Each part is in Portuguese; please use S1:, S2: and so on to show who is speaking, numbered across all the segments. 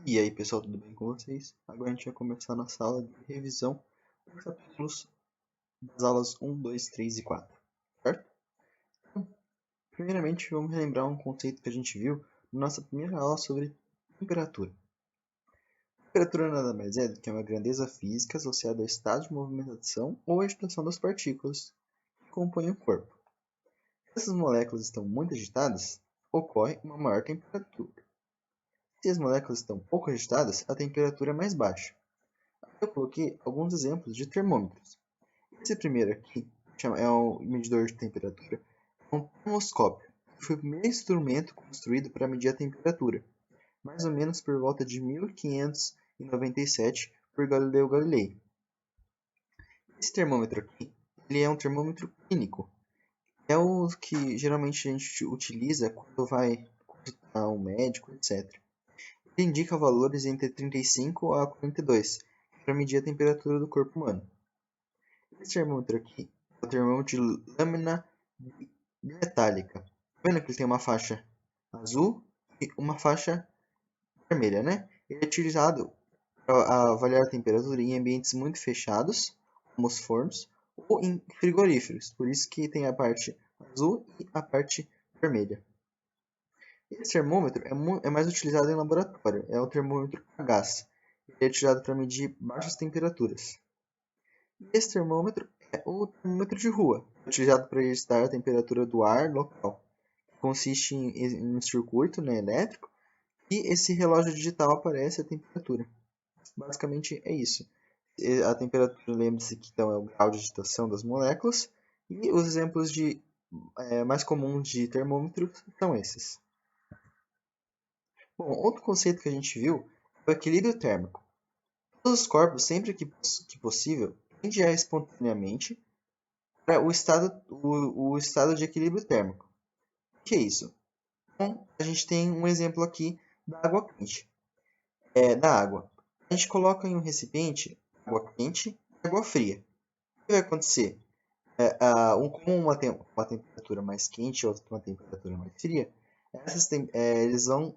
S1: E aí, pessoal, tudo bem com vocês? Agora a gente vai começar a nossa aula de revisão dos capítulos das aulas 1, 2, 3 e 4, certo? Então, primeiramente, vamos relembrar um conceito que a gente viu na nossa primeira aula sobre temperatura. Temperatura nada mais é do que uma grandeza física associada ao estado de movimentação ou agitação das partículas que compõem o corpo. Se essas moléculas estão muito agitadas, ocorre uma maior temperatura. Se as moléculas estão pouco agitadas, a temperatura é mais baixa. Eu coloquei alguns exemplos de termômetros. Esse primeiro aqui é um medidor de temperatura, é um termoscópio, que foi o primeiro instrumento construído para medir a temperatura, mais ou menos por volta de 1597 por Galileu Galilei. Esse termômetro aqui, ele é um termômetro clínico, é o que geralmente a gente utiliza quando vai consultar um médico, etc. Ele indica valores entre 35 a 42 para medir a temperatura do corpo humano. Esse termômetro aqui é o termômetro de lâmina metálica. Tá vendo que ele tem uma faixa azul e uma faixa vermelha, né? Ele é utilizado para avaliar a temperatura em ambientes muito fechados, como os fornos, ou em frigoríferos. Por isso que tem a parte azul e a parte vermelha. Esse termômetro é mais utilizado em laboratório. É o termômetro a gás. Ele é utilizado para medir baixas temperaturas. Esse termômetro é o termômetro de rua, utilizado para registrar a temperatura do ar local. Consiste em um circuito, né, elétrico e esse relógio digital aparece a temperatura. Basicamente é isso. A temperatura, lembre-se que então é o grau de agitação das moléculas e os exemplos mais comuns de termômetros são esses. Bom, outro conceito que a gente viu é o equilíbrio térmico. Todos os corpos, sempre que possível, tendem a espontaneamente para o estado de equilíbrio térmico. O que é isso? Então, a gente tem um exemplo aqui da água quente. Da água. A gente coloca em um recipiente água quente e água fria. O que vai acontecer? Como uma temperatura mais quente e outra uma temperatura mais fria, eles vão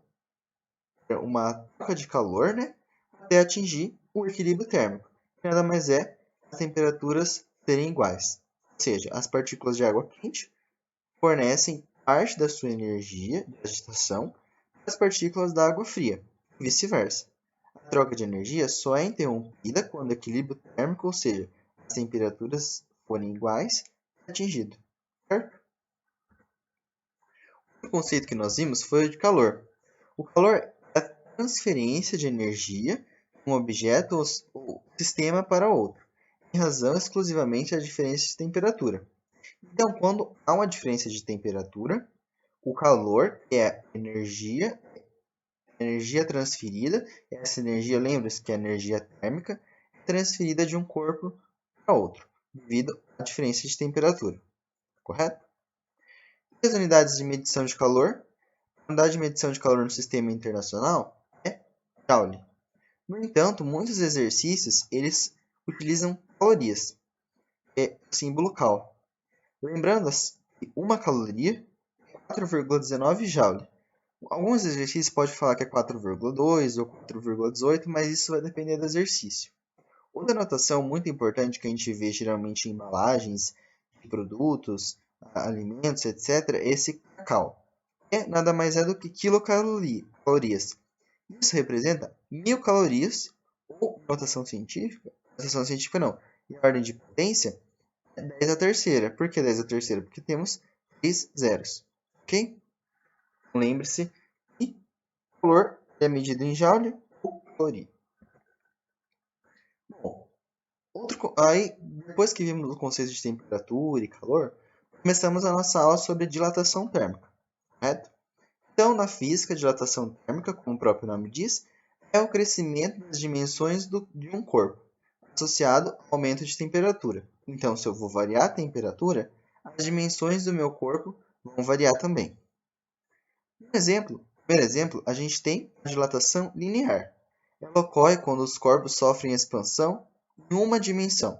S1: ter uma troca de calor, né, até atingir o equilíbrio térmico. Que nada mais é as temperaturas serem iguais. Ou seja, as partículas de água quente fornecem parte da sua energia de agitação para as partículas da água fria, e vice-versa. A troca de energia só é interrompida quando o equilíbrio térmico, ou seja, as temperaturas forem iguais, é atingido. Certo? O conceito que nós vimos foi o de calor. O calor é a transferência de energia de um objeto ou sistema para outro, em razão exclusivamente da diferença de temperatura. Então, quando há uma diferença de temperatura, o calor é energia transferida. Essa energia, lembre-se que é energia térmica, é transferida de um corpo para outro, devido à diferença de temperatura. Correto? E as unidades de medição de calor? A unidade de medição de calor no sistema internacional é Joule. No entanto, muitos exercícios eles utilizam calorias, é o símbolo cal. Lembrando que uma caloria é 4,19 joule. Alguns exercícios pode falar que é 4,2 ou 4,18, mas isso vai depender do exercício. Outra notação muito importante que a gente vê geralmente em embalagens de produtos, alimentos, etc., é esse cacau. Nada mais é do que quilocalorias. Isso representa 1000 calorias, ou notação científica não, em ordem de potência, é 10 a terceira. Por que 10 a terceira? Porque temos 3 zeros. Ok? Lembre-se que calor é medido em joule ou caloria. Bom, aí, depois que vimos o conceito de temperatura e calor, começamos a nossa aula sobre dilatação térmica, correto? Então, na física, dilatação térmica, como o próprio nome diz, é o crescimento das dimensões de um corpo, associado ao aumento de temperatura. Então, se eu vou variar a temperatura, as dimensões do meu corpo vão variar também. Primeiro exemplo, a gente tem a dilatação linear. Ela ocorre quando os corpos sofrem expansão em uma dimensão.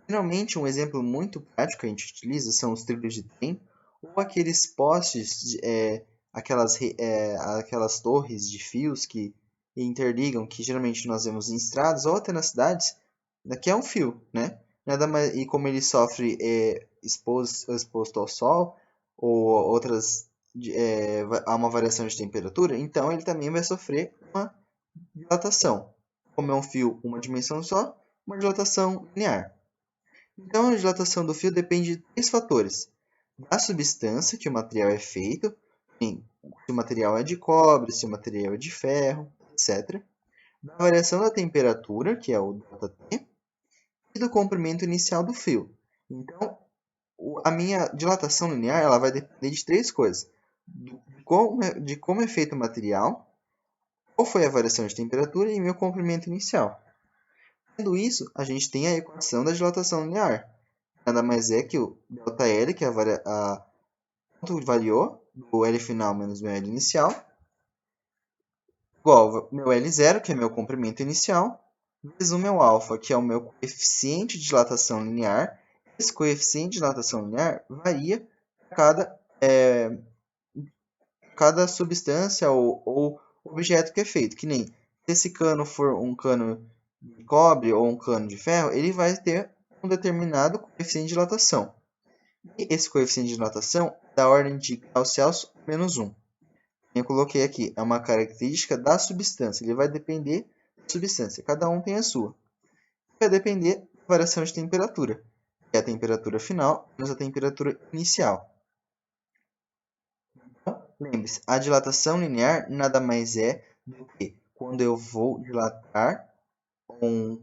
S1: Geralmente, um exemplo muito prático que a gente utiliza são os trilhos de trem ou aqueles postes, aquelas torres de fios que interligam, que geralmente nós vemos em estradas ou até nas cidades, daqui é um fio, né? Nada mais, e como ele sofre exposto ao sol ou a uma variação de temperatura, então ele também vai sofrer uma dilatação. Como é um fio uma dimensão só, uma dilatação linear. Então, a dilatação do fio depende de três fatores: da substância que o material é feito, se o material é de cobre, se o material é de ferro, etc. Da variação da temperatura, que é o ΔT, e do comprimento inicial do fio. Então, a minha dilatação linear ela vai depender de três coisas: de como é feito o material, qual foi a variação de temperatura e meu comprimento inicial. Tendo isso, a gente tem a equação da dilatação linear. Nada mais é que o ΔL, que é quanto variou, do L final menos meu L inicial, igual ao meu L0, que é meu comprimento inicial, vezes o meu alfa, que é o meu coeficiente de dilatação linear. Esse coeficiente de dilatação linear varia a cada substância ou objeto que é feito. Que nem, se esse cano for um cano de cobre ou um cano de ferro, ele vai ter um determinado coeficiente de dilatação. E esse coeficiente de dilatação é da ordem de grau Celsius menos 1. Eu coloquei aqui, é uma característica da substância. Ele vai depender da substância. Cada um tem a sua. Vai depender da variação de temperatura, que é a temperatura final menos a temperatura inicial. Então, lembre-se, a dilatação linear nada mais é do que quando eu vou dilatar um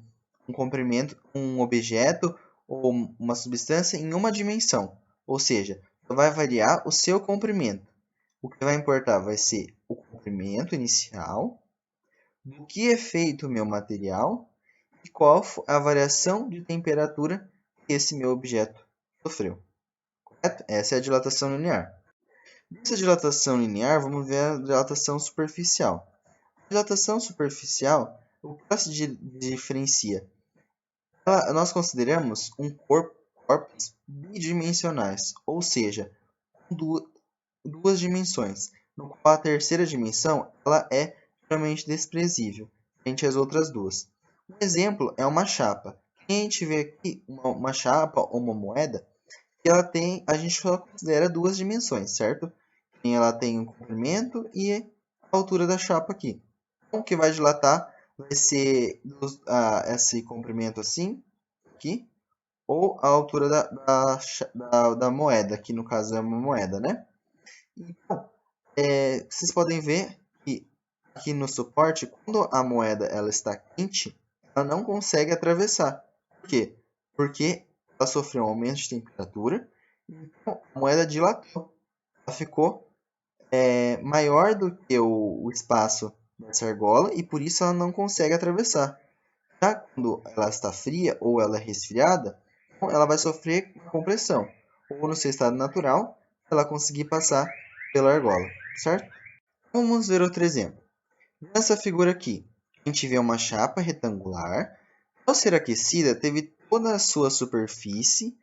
S1: comprimento, um objeto ou uma substância em uma dimensão. Ou seja, vai variar o seu comprimento. O que vai importar vai ser o comprimento inicial, do que é feito o meu material e qual a variação de temperatura que esse meu objeto sofreu. Correto? Essa é a dilatação linear. Dessa dilatação linear, vamos ver a dilatação superficial. A dilatação superficial, o que ela se diferencia? Nós consideramos corpos bidimensionais, ou seja, com duas dimensões, no qual a terceira dimensão ela é geralmente desprezível frente às outras duas. Um exemplo é uma chapa. A gente vê aqui uma chapa ou uma moeda que a gente só considera duas dimensões, certo? Ela tem um comprimento e a altura da chapa aqui. Então, o que vai dilatar vai ser esse comprimento assim, aqui, ou a altura da moeda, que no caso é uma moeda, né? Então, vocês podem ver que aqui no suporte, quando a moeda ela está quente, ela não consegue atravessar. Por quê? Porque ela sofreu um aumento de temperatura, então a moeda dilatou. Ela ficou maior do que o espaço dessa argola e por isso ela não consegue atravessar. Já quando ela está fria ou ela é resfriada, ela vai sofrer compressão. Ou no seu estado natural, ela conseguir passar pela argola, certo? Vamos ver outro exemplo. Nessa figura aqui, a gente vê uma chapa retangular. Ao ser aquecida, teve toda a sua superfície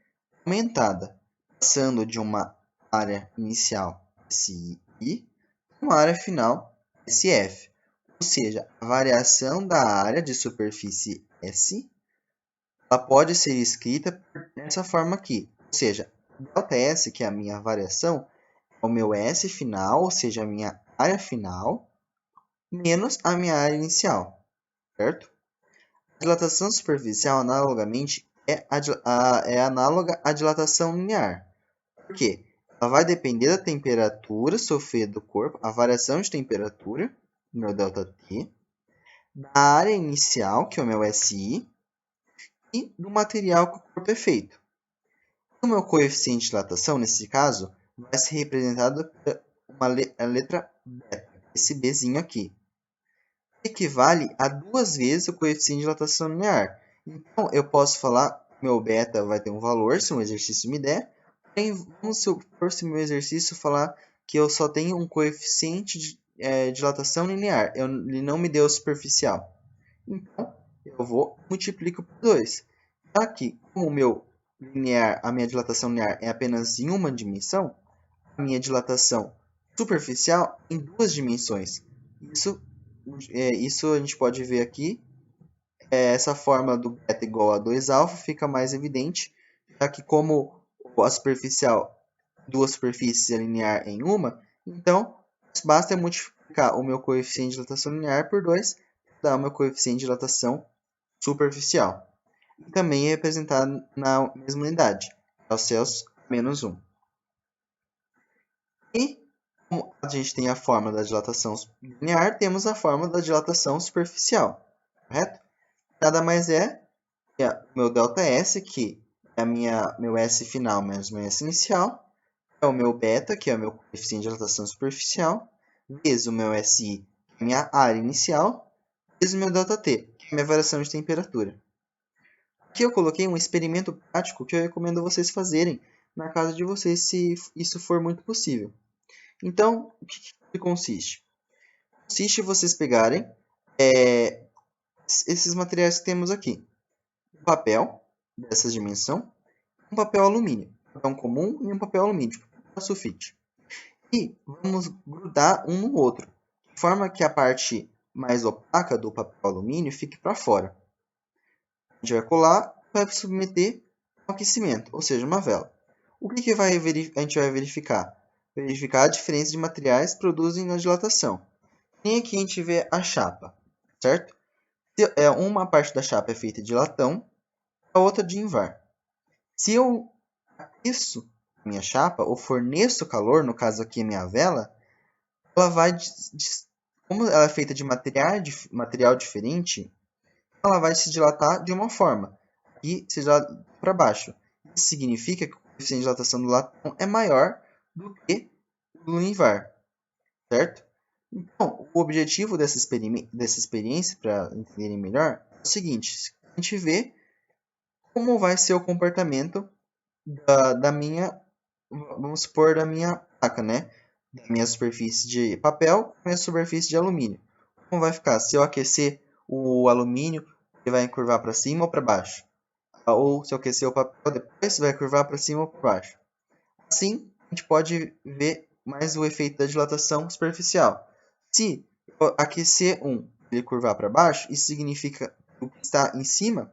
S1: aumentada, passando de uma área inicial SI para uma área final SF. Ou seja, a variação da área de superfície S ela pode ser escrita dessa forma aqui. Ou seja, ΔS, que é a minha variação, é o meu S final, ou seja, a minha área final, menos a minha área inicial, certo? A dilatação superficial, analogamente, é análoga à dilatação linear. Por quê? Ela vai depender da temperatura sofrida do corpo, a variação de temperatura, meu ΔT, da área inicial, que é o meu SI, e do material que o corpo é feito. O meu coeficiente de dilatação, nesse caso, vai ser representado por a letra beta, esse Bzinho aqui. Equivale a 2 vezes o coeficiente de dilatação linear. Então, eu posso falar que meu beta vai ter um valor, se um exercício me der. Porém, vamos supor se meu exercício falar que eu só tenho um coeficiente de dilatação linear. Ele não me deu superficial. Então, eu vou multiplico por 2. Aqui, como a minha dilatação linear é apenas em uma dimensão, a minha dilatação superficial em duas dimensões. Isso isso a gente pode ver aqui. Essa forma do beta igual a 2α fica mais evidente, já que como a superficial, duas superfícies é linear em uma, então basta multiplicar o meu coeficiente de dilatação linear por 2 para dar o meu coeficiente de dilatação superficial. E também é representado na mesma unidade, aos Celsius menos 1. E como a gente tem a forma da dilatação linear, temos a forma da dilatação superficial, correto? Nada mais é que o meu ΔS, que é meu S final menos meu S inicial, é o meu beta, que é o meu coeficiente de dilatação superficial, vezes o meu SI, que é a minha área inicial, vezes o meu ΔT, que é a minha variação de temperatura. Aqui eu coloquei um experimento prático que eu recomendo vocês fazerem na casa de vocês, se isso for muito possível. Então, o que consiste? Consiste em vocês pegarem esses materiais que temos aqui. Um papel dessa dimensão, um papel alumínio, um papel comum e um papel alumínio, papel sulfite. E vamos grudar um no outro, de forma que a parte mais opaca do papel alumínio fique para fora. A gente vai colar e vai submeter ao aquecimento, ou seja, uma vela. O que a gente vai verificar? Verificar a diferença de materiais que produzem na dilatação. E aqui a gente vê a chapa, certo? Uma parte da chapa é feita de latão, a outra de invar. Se eu aqueço a minha chapa, ou forneço calor, no caso aqui a minha vela, ela vai, como ela é feita de material diferente, ela vai se dilatar de uma forma e se dilata para baixo. Isso significa que o coeficiente de dilatação do latão é maior do que o do invar, certo? Então, o objetivo dessa experiência, para entenderem melhor, é o seguinte: a gente vê como vai ser o comportamento da minha, vamos supor, da minha placa, né? Da minha superfície de papel com a minha superfície de alumínio. Como vai ficar? Se eu aquecer o alumínio, ele vai curvar para cima ou para baixo? Ou se eu aquecer o papel, depois vai curvar para cima ou para baixo? Assim, a gente pode ver mais o efeito da dilatação superficial. Se eu aquecer ele curvar para baixo, isso significa que o que está em cima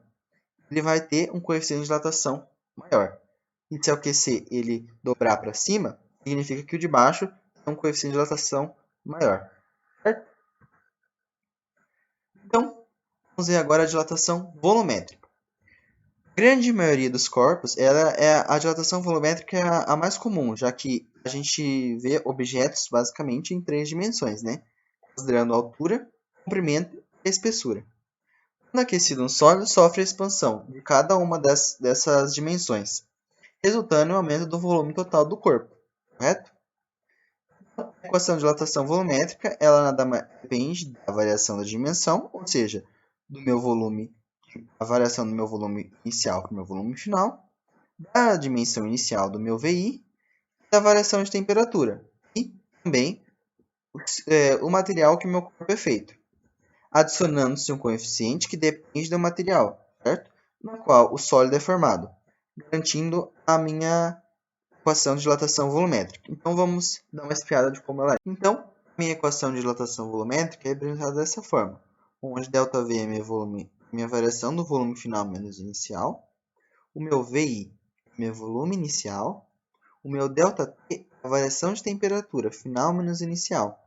S1: ele vai ter um coeficiente de dilatação maior. E se eu aquecer ele dobrar para cima, significa que o de baixo tem um coeficiente de dilatação maior. Certo? Então, vamos ver agora a dilatação volumétrica. A grande maioria dos corpos, a dilatação volumétrica é a mais comum, já que a gente vê objetos basicamente em 3 dimensões, né? Considerando a altura, comprimento e espessura. Quando aquecido um sólido, sofre a expansão de cada uma dessas dimensões, resultando em um aumento do volume total do corpo, correto? A equação de dilatação volumétrica, ela nada mais depende da variação da dimensão, ou seja, do meu volume, a variação do meu volume inicial para o meu volume final, da dimensão inicial do meu VI, e da variação de temperatura, e também o material que o meu corpo é feito, adicionando-se um coeficiente que depende do material, certo? No qual o sólido é formado, garantindo a minha equação de dilatação volumétrica. Então, vamos dar uma espiada de como ela é. Então, minha equação de dilatação volumétrica é representada dessa forma, onde ΔV é minha variação do volume final menos inicial, o meu VI é meu volume inicial, o meu ΔT é a variação de temperatura final menos inicial,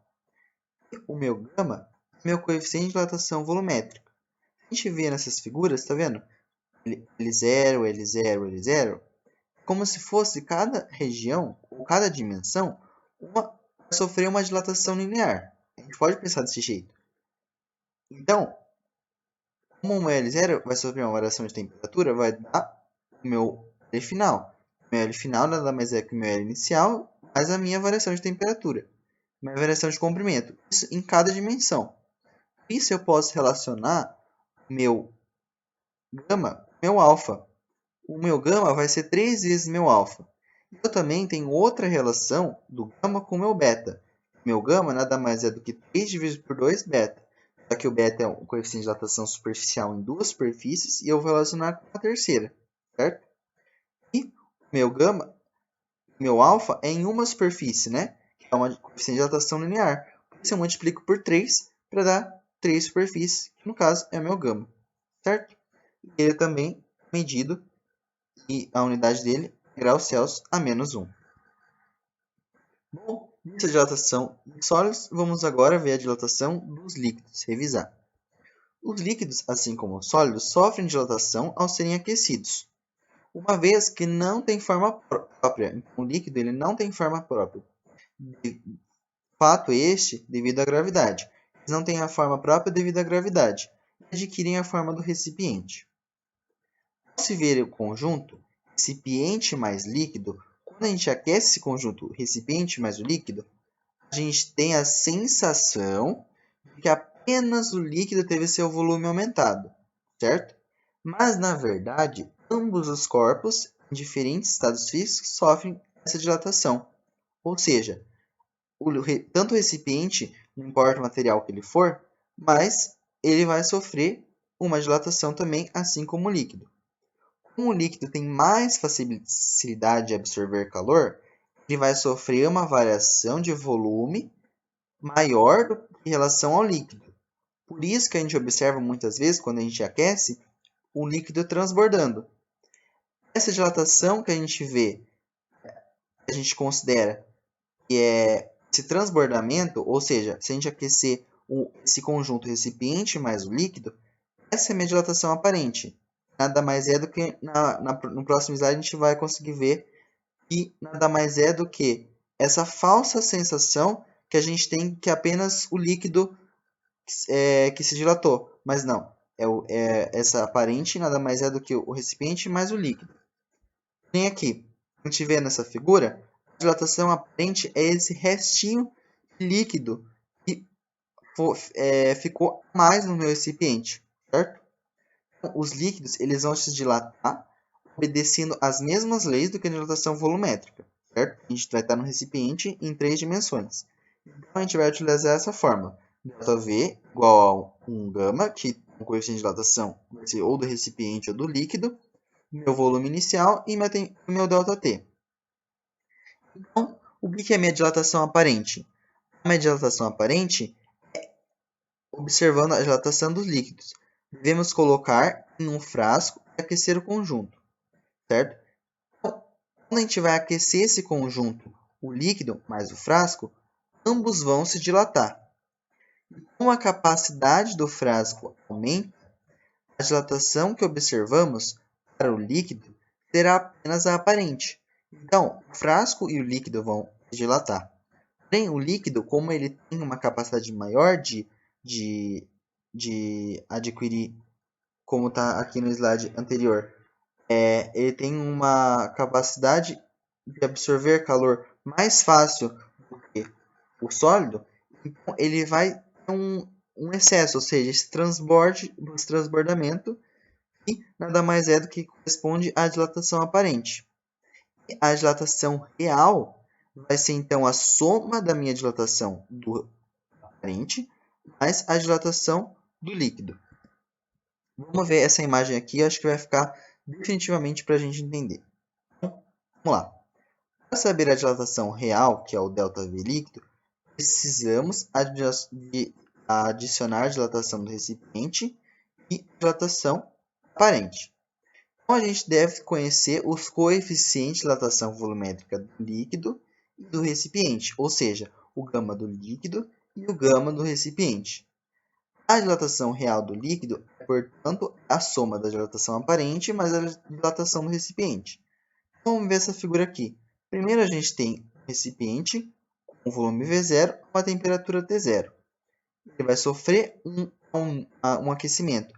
S1: e o meu gama é meu coeficiente de dilatação volumétrica. A gente vê nessas figuras, tá vendo? L0, L0, L0, como se fosse cada região ou cada dimensão sofrer uma dilatação linear. A gente pode pensar desse jeito. Então, como o meu L0 vai sofrer uma variação de temperatura, vai dar o meu L final. O meu L final nada mais é que o meu L inicial, mais a minha variação de temperatura. Minha variação de comprimento. Isso em cada dimensão. Por isso eu posso relacionar meu gama com meu alfa. O meu gama vai ser 3 vezes meu alfa. Eu também tenho outra relação do gama com o meu beta. Meu gama nada mais é do que 3 dividido por 2 beta. Já que o beta é um coeficiente de dilatação superficial em duas superfícies e eu vou relacionar com a terceira, certo? E meu gama, meu alfa é em uma superfície, né? Que é uma coeficiente de dilatação linear. Por isso eu multiplico por 3 para dar três superfícies, que no caso é o meu gama, certo? Ele também é medido e a unidade dele é graus Celsius a -1. Bom, vista a dilatação dos sólidos, vamos agora ver a dilatação dos líquidos, revisar. Os líquidos, assim como os sólidos, sofrem dilatação ao serem aquecidos, uma vez que não tem forma própria. Então, o líquido ele não tem forma própria. Fato este devido à gravidade. Eles não têm a forma própria devido à gravidade e adquirem a forma do recipiente. Ao se ver o conjunto recipiente mais líquido, quando a gente aquece esse conjunto recipiente mais o líquido, a gente tem a sensação de que apenas o líquido teve seu volume aumentado, certo? Mas, na verdade, ambos os corpos, em diferentes estados físicos, sofrem essa dilatação. Ou seja, tanto o recipiente, não importa o material que ele for, mas ele vai sofrer uma dilatação também, assim como o líquido. Como o líquido tem mais facilidade de absorver calor, ele vai sofrer uma variação de volume maior em relação ao líquido. Por isso que a gente observa muitas vezes, quando a gente aquece, o líquido transbordando. Essa dilatação que a gente vê, a gente considera que é esse transbordamento, ou seja, se a gente aquecer esse conjunto recipiente mais o líquido, essa é a minha dilatação aparente. Nada mais é do que, no próximo slide, a gente vai conseguir ver que nada mais é do que essa falsa sensação que a gente tem que apenas o líquido que se dilatou. Mas não, essa aparente nada mais é do que o recipiente mais o líquido. Nem aqui, a gente vê nessa figura, a dilatação aparente é esse restinho de líquido que ficou mais no meu recipiente, certo? Então, os líquidos eles vão se dilatar obedecendo as mesmas leis do que a dilatação volumétrica, certo? A gente vai estar no recipiente em 3 dimensões. Então, a gente vai utilizar essa fórmula. ΔV igual a 1 gama, que é um coeficiente de dilatação vai ser ou do recipiente ou do líquido, meu volume inicial e meu ΔT. Então, o que é minha dilatação aparente? A minha dilatação aparente é observando a dilatação dos líquidos. Devemos colocar em um frasco e aquecer o conjunto, certo? Então, quando a gente vai aquecer esse conjunto, o líquido mais o frasco, ambos vão se dilatar. Como a capacidade do frasco aumenta, a dilatação que observamos para o líquido será apenas a aparente. Então, o frasco e o líquido vão se dilatar. Porém, o líquido, como ele tem uma capacidade maior de adquirir, como está aqui no slide anterior, ele tem uma capacidade de absorver calor mais fácil do que o sólido, então ele vai ter um excesso, ou seja, esse transbordamento, que nada mais é do que corresponde à dilatação aparente. E a dilatação real vai ser então a soma da minha dilatação do aparente mais a dilatação do líquido. Vamos ver essa imagem aqui, acho que vai ficar definitivamente para a gente entender. Então, vamos lá. Para saber a dilatação real, que é o ΔV líquido, precisamos adicionar a dilatação do recipiente e dilatação aparente. Então, a gente deve conhecer os coeficientes de dilatação volumétrica do líquido e do recipiente, ou seja, o gama do líquido e o gama do recipiente. A dilatação real do líquido é, portanto, a soma da dilatação aparente mais a dilatação do recipiente. Então, vamos ver essa figura aqui. Primeiro, a gente tem um recipiente com volume V0 e uma temperatura T0. Ele vai sofrer um aquecimento.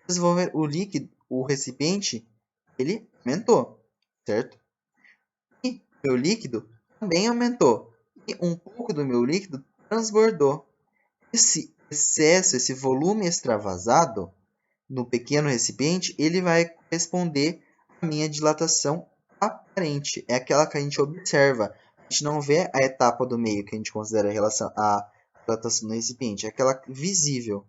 S1: Vocês vão ver o líquido, o recipiente, ele aumentou, certo? E meu líquido também aumentou. E um pouco do meu líquido transbordou. Esse excesso, esse volume extravasado no pequeno recipiente, ele vai corresponder à minha dilatação aparente. É aquela que a gente observa. A gente não vê a etapa do meio que a gente considera a dilatação do recipiente. É aquela visível.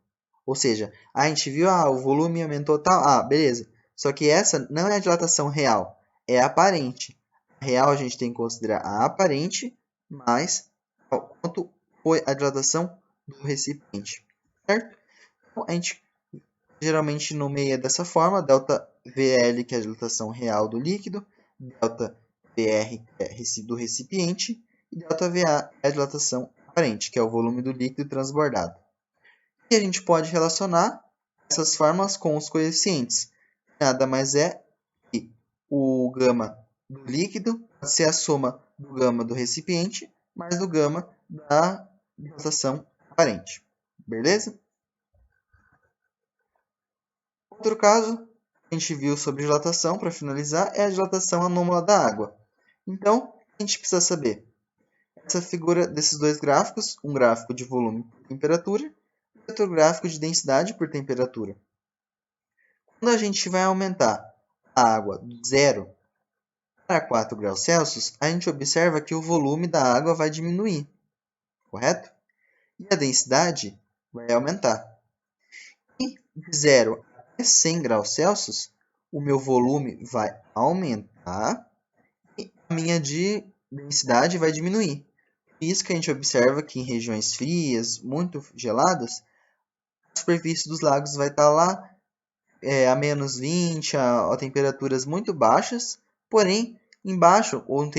S1: Ou seja, a gente viu, o volume aumentou tal. Beleza. Só que essa não é a dilatação real. É aparente. A real a gente tem que considerar a aparente mais quanto foi a dilatação do recipiente, certo? Então, a gente geralmente nomeia dessa forma, ΔVL, que é a dilatação real do líquido, ΔVR, que é do recipiente, e ΔVA é a dilatação aparente, que é o volume do líquido transbordado. E a gente pode relacionar essas formas com os coeficientes. Nada mais é que o gama do líquido pode ser a soma do gama do recipiente mais do gama da dilatação aparente. Beleza? Outro caso que a gente viu sobre dilatação, para finalizar, é a dilatação anômala da água. Então, a gente precisa saber essa figura desses dois gráficos, um gráfico de volume por temperatura e outro gráfico de densidade por temperatura. Quando a gente vai aumentar a água de 0 para 4 graus Celsius, a gente observa que o volume da água vai diminuir, correto? E a densidade vai aumentar. E de 0 até 100 graus Celsius, o meu volume vai aumentar e a minha densidade vai diminuir. Por isso que a gente observa que em regiões frias, muito geladas, a superfície dos lagos vai estar lá a menos 20, a temperaturas muito baixas, porém, embaixo, ou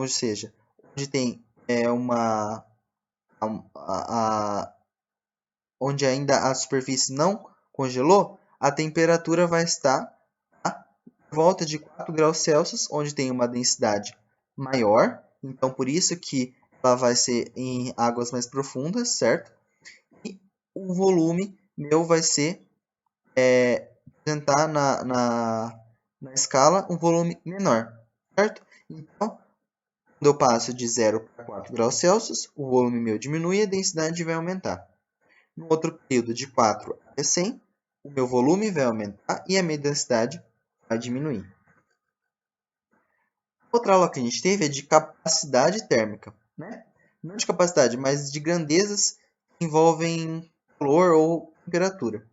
S1: seja onde tem onde ainda a superfície não congelou, a temperatura vai estar a volta de 4 graus Celsius, onde tem uma densidade maior. Então, por isso que ela vai ser em águas mais profundas, certo? E o volume meu vai ser apresentar na escala um volume menor, certo? Então, quando eu passo de 0 para 4 graus Celsius, o volume meu diminui e a densidade vai aumentar. No outro período, de 4 até 100, o meu volume vai aumentar e a minha densidade vai diminuir. Outra aula que a gente teve é de capacidade térmica, né? Não de capacidade, mas de grandezas que envolvem calor ou temperatura.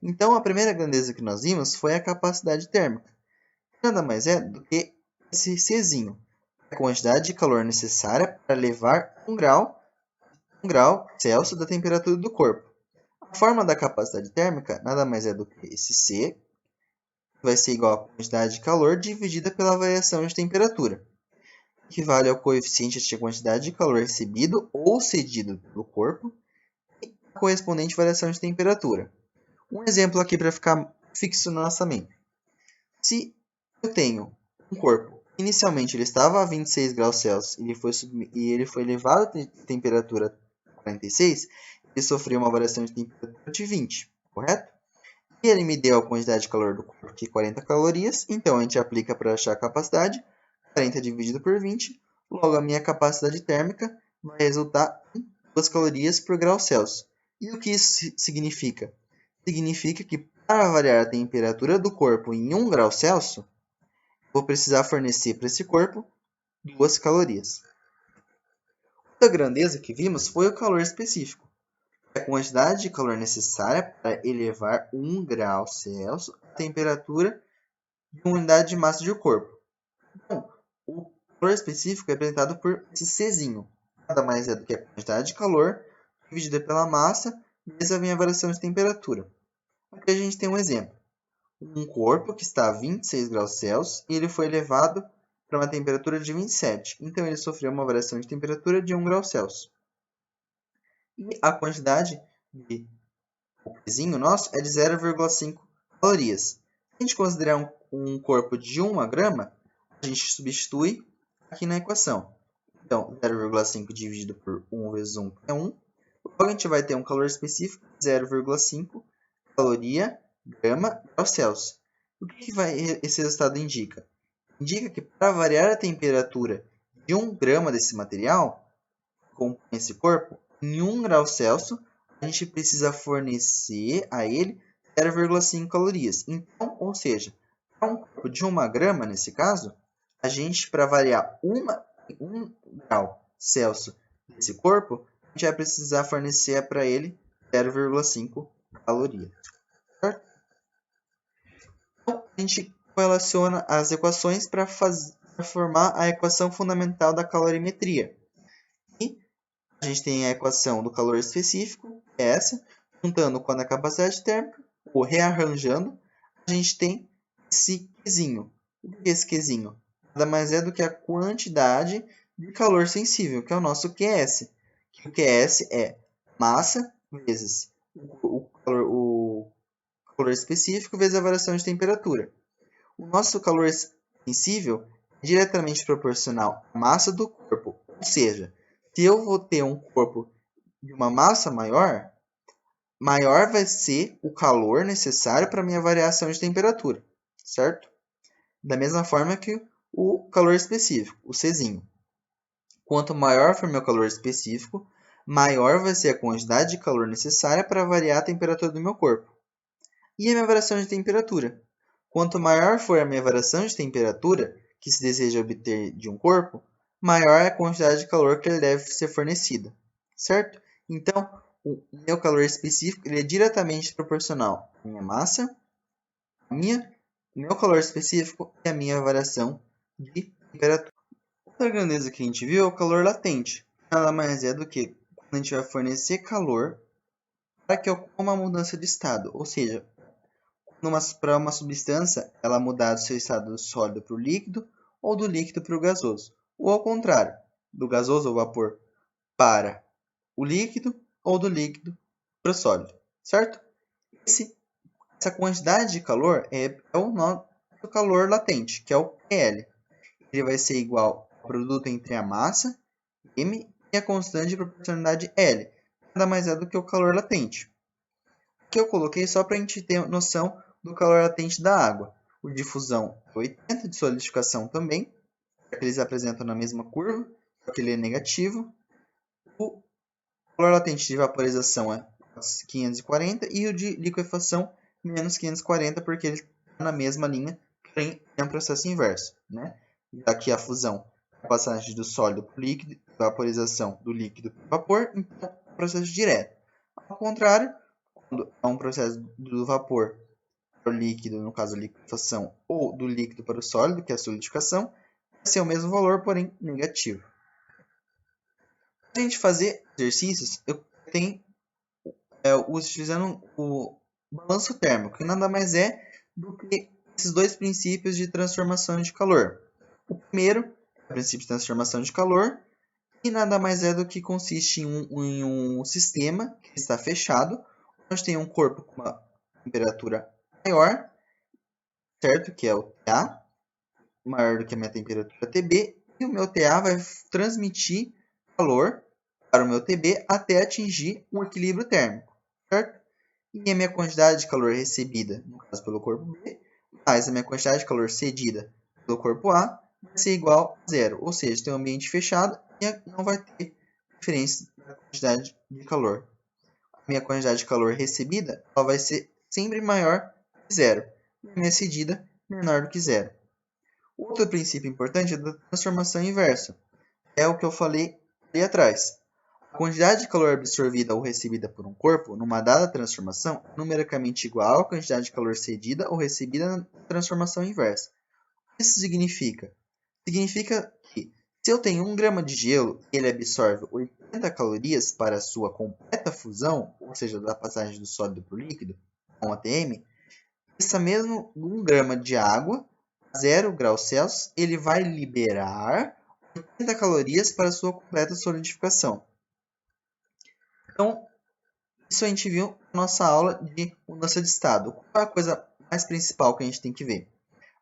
S1: Então, a primeira grandeza que nós vimos foi a capacidade térmica. Nada mais é do que esse Czinho, a quantidade de calor necessária para levar 1 grau Celsius da temperatura do corpo. A forma da capacidade térmica nada mais é do que esse C, que vai ser igual à quantidade de calor dividida pela variação de temperatura, que equivale ao coeficiente de quantidade de calor recebido ou cedido pelo corpo e a correspondente variação de temperatura. Um exemplo aqui para ficar fixo na nossa mente. Se eu tenho um corpo, inicialmente ele estava a 26 graus Celsius e ele foi elevado de temperatura a 46, ele sofreu uma variação de temperatura de 20, correto? E ele me deu a quantidade de calor do corpo, que é 40 calorias, então a gente aplica para achar a capacidade, 40 dividido por 20, logo a minha capacidade térmica vai resultar em 2 calorias por grau Celsius. E o que isso significa? Significa que para variar a temperatura do corpo em 1 grau Celsius, vou precisar fornecer para esse corpo 2 calorias. Outra grandeza que vimos foi o calor específico, a quantidade de calor necessária para elevar 1 grau Celsius a temperatura de uma unidade de massa do corpo. Então, o calor específico é representado por esse Czinho. Nada mais é do que a quantidade de calor dividida pela massa vezes a minha variação de temperatura. Aqui a gente tem um exemplo. Um corpo que está a 26 graus Celsius e ele foi elevado para uma temperatura de 27. Então, ele sofreu uma variação de temperatura de 1 grau Celsius. E a quantidade de Czinho nosso é de 0,5 calorias. Se a gente considerar um corpo de 1 grama, a gente substitui aqui na equação. Então, 0,5 dividido por 1 vezes 1 é 1. Logo, a gente vai ter um calor específico de 0,5 caloria grama grau Celsius. O que esse resultado indica? Indica que para variar a temperatura de 1 grama desse material, com esse corpo, em 1 grau Celsius, a gente precisa fornecer a ele 0,5 calorias. Então, ou seja, para um corpo de 1 grama, nesse caso, a gente, para variar 1 grau Celsius desse corpo, a gente vai precisar fornecer para ele 0,5 calorias. Certo? Então, a gente relaciona as equações para formar a equação fundamental da calorimetria. E a gente tem a equação do calor específico, que é essa, juntando com a capacidade térmica, ou rearranjando, a gente tem esse Qzinho. O que é esse Qzinho? Nada mais é do que a quantidade de calor sensível, que é o nosso QS. O QS é massa vezes o calor específico vezes a variação de temperatura. O nosso calor sensível é diretamente proporcional à massa do corpo. Ou seja, se eu vou ter um corpo de uma massa maior, maior vai ser o calor necessário para a minha variação de temperatura, certo? Da mesma forma que o calor específico, o Czinho. Quanto maior for meu calor específico, maior vai ser a quantidade de calor necessária para variar a temperatura do meu corpo. E a minha variação de temperatura? Quanto maior for a minha variação de temperatura que se deseja obter de um corpo, maior é a quantidade de calor que ele deve ser fornecida, certo? Então, o meu calor específico ele é diretamente proporcional à minha massa, meu calor específico e a minha variação de temperatura. Outra grandeza que a gente viu é o calor latente. Nada mais é do que quando a gente vai fornecer calor para que ocorra uma mudança de estado, ou seja, para uma substância ela mudar do seu estado sólido para o líquido ou do líquido para o gasoso, ou ao contrário, do gasoso ou vapor para o líquido ou do líquido para o sólido, certo? Essa quantidade de calor é o nosso calor latente, que é o PL. Ele vai ser igual ao produto entre a massa, M, e a constante de proporcionalidade L. Nada mais é do que o calor latente. Aqui eu coloquei só para a gente ter noção do calor latente da água. O de difusão é 80, de solidificação também, porque eles apresentam na mesma curva, só que ele é negativo. O calor latente de vaporização é 540 e o de liquefação menos 540, porque ele está na mesma linha, porém é um processo inverso, né? Aqui a fusão é a passagem do sólido para o líquido, vaporização do líquido para o vapor, então é um processo direto. Ao contrário, quando é um processo do vapor para o líquido, no caso a liquefação, ou do líquido para o sólido, que é a solidificação, vai ser o mesmo valor, porém negativo. Para a gente fazer exercícios, eu tenho utilizando o balanço térmico, que nada mais é do que esses dois princípios de transformação de calor. O primeiro é o princípio de transformação de calor, e nada mais é do que consiste em um sistema que está fechado, onde tem um corpo com uma temperatura maior, certo? Que é o TA, maior do que a minha temperatura TB, e o meu TA vai transmitir calor para o meu TB até atingir um equilíbrio térmico, certo? E a minha quantidade de calor recebida, no caso pelo corpo B, mais a minha quantidade de calor cedida pelo corpo A, vai ser igual a zero. Ou seja, tem um ambiente fechado e não vai ter diferença na quantidade de calor. A minha quantidade de calor recebida ela vai ser sempre maior que zero. E a minha cedida menor do que zero. Outro princípio importante é da transformação inversa. É o que eu falei ali atrás. A quantidade de calor absorvida ou recebida por um corpo numa dada transformação é numericamente igual à quantidade de calor cedida ou recebida na transformação inversa. O que isso significa? Significa que se eu tenho 1 grama de gelo e ele absorve 80 calorias para a sua completa fusão, ou seja, da passagem do sólido para o líquido, com ATM, essa mesma 1 grama de água, a 0 graus Celsius, ele vai liberar 80 calorias para a sua completa solidificação. Então, isso a gente viu na nossa aula de mudança de estado. Qual é a coisa mais principal que a gente tem que ver?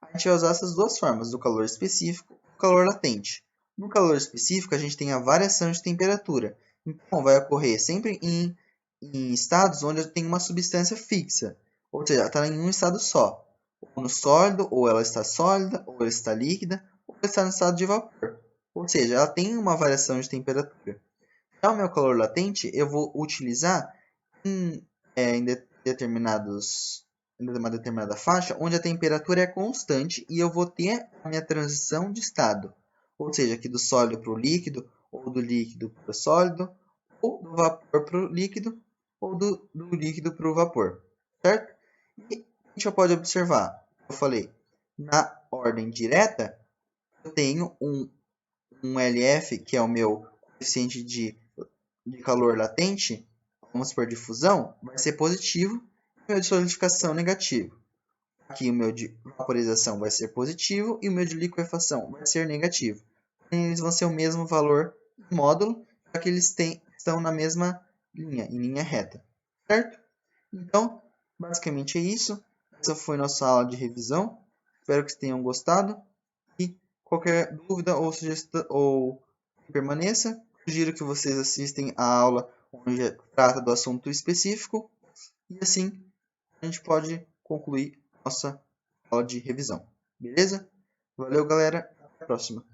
S1: A gente vai usar essas duas formas, do calor específico e do calor latente. No calor específico, a gente tem a variação de temperatura. Então, vai ocorrer sempre em estados onde tem uma substância fixa. Ou seja, ela está em um estado só. Ou no sólido, ou ela está sólida, ou ela está líquida, ou ela está no estado de vapor. Ou seja, ela tem uma variação de temperatura. Já o meu calor latente, eu vou utilizar em uma determinada faixa, onde a temperatura é constante e eu vou ter a minha transição de estado. Ou seja, aqui do sólido para o líquido, ou do líquido para o sólido, ou do vapor para o líquido, ou do líquido para o vapor. Certo? E a gente já pode observar, eu falei, na ordem direta, eu tenho um LF, que é o meu coeficiente de calor latente, vamos supor, de fusão, vai ser positivo, e o meu de solidificação negativo. Aqui o meu de vaporização vai ser positivo e o meu de liquefação vai ser negativo. Eles vão ser o mesmo valor do módulo, já que eles estão na mesma linha, em linha reta. Certo? Então, basicamente é isso. Essa foi nossa aula de revisão. Espero que tenham gostado. E qualquer dúvida ou sugestão ou permaneça, sugiro que vocês assistem a aula onde trata do assunto específico. E assim a gente pode concluir nossa aula de revisão. Beleza? Valeu, galera. Até a próxima.